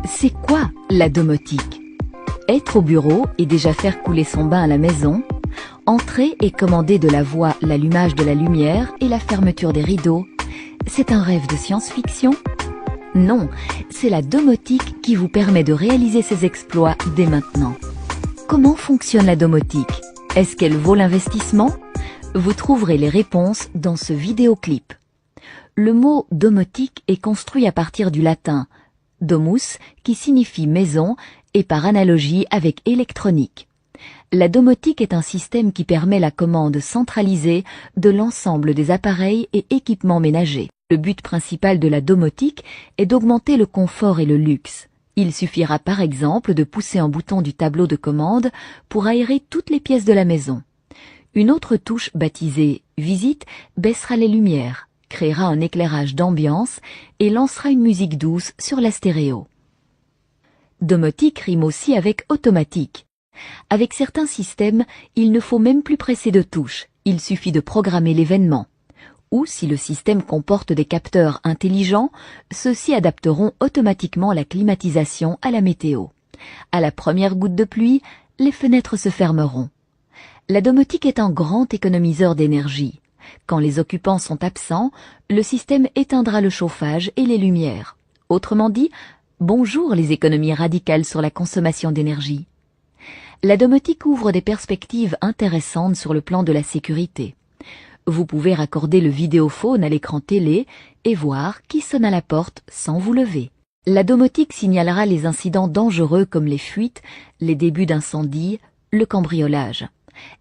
C'est quoi la domotique? Être au bureau et déjà faire couler son bain à la maison, entrer et commander de la voix l'allumage de la lumière et la fermeture des rideaux, c'est un rêve de science-fiction? Non, c'est la domotique qui vous permet de réaliser ces exploits dès maintenant. Comment fonctionne la domotique? Est-ce qu'elle vaut l'investissement? Vous trouverez les réponses dans ce vidéoclip. Le mot domotique est construit à partir du latin domus, qui signifie maison, et par analogie avec électronique. La domotique est un système qui permet la commande centralisée de l'ensemble des appareils et équipements ménagers. Le but principal de la domotique est d'augmenter le confort et le luxe. Il suffira par exemple de pousser un bouton du tableau de commande pour aérer toutes les pièces de la maison. Une autre touche baptisée « Visite » baissera les lumières, créera un éclairage d'ambiance et lancera une musique douce sur la stéréo. Domotique rime aussi avec automatique. Avec certains systèmes, il ne faut même plus presser de touches, il suffit de programmer l'événement. Ou si le système comporte des capteurs intelligents, ceux-ci adapteront automatiquement la climatisation à la météo. À la première goutte de pluie, les fenêtres se fermeront. La domotique est un grand économiseur d'énergie. Quand les occupants sont absents, le système éteindra le chauffage et les lumières. Autrement dit, bonjour les économies radicales sur la consommation d'énergie. La domotique ouvre des perspectives intéressantes sur le plan de la sécurité. Vous pouvez raccorder le vidéophone à l'écran télé et voir qui sonne à la porte sans vous lever. La domotique signalera les incidents dangereux comme les fuites, les débuts d'incendie, le cambriolage.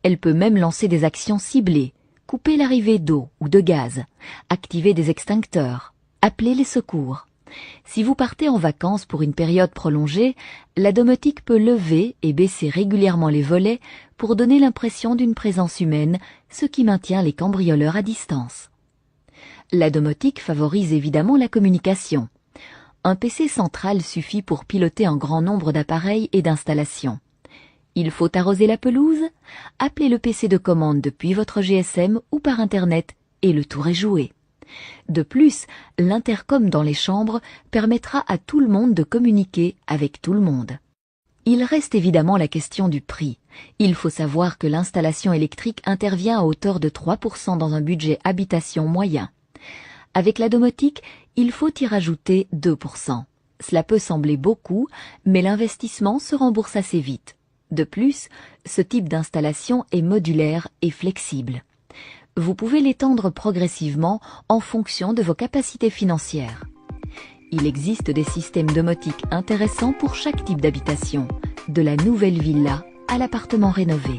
Elle peut même lancer des actions ciblées, couper l'arrivée d'eau ou de gaz, activer des extincteurs, appeler les secours. Si vous partez en vacances pour une période prolongée, la domotique peut lever et baisser régulièrement les volets pour donner l'impression d'une présence humaine, ce qui maintient les cambrioleurs à distance. La domotique favorise évidemment la communication. Un PC central suffit pour piloter un grand nombre d'appareils et d'installations. Il faut arroser la pelouse? Appelez le PC de commande depuis votre GSM ou par Internet et le tour est joué. De plus, l'intercom dans les chambres permettra à tout le monde de communiquer avec tout le monde. Il reste évidemment la question du prix. Il faut savoir que l'installation électrique intervient à hauteur de 3% dans un budget habitation moyen. Avec la domotique, il faut y rajouter 2%. Cela peut sembler beaucoup, mais l'investissement se rembourse assez vite. De plus, ce type d'installation est modulaire et flexible. Vous pouvez l'étendre progressivement en fonction de vos capacités financières. Il existe des systèmes domotiques intéressants pour chaque type d'habitation, de la nouvelle villa à l'appartement rénové.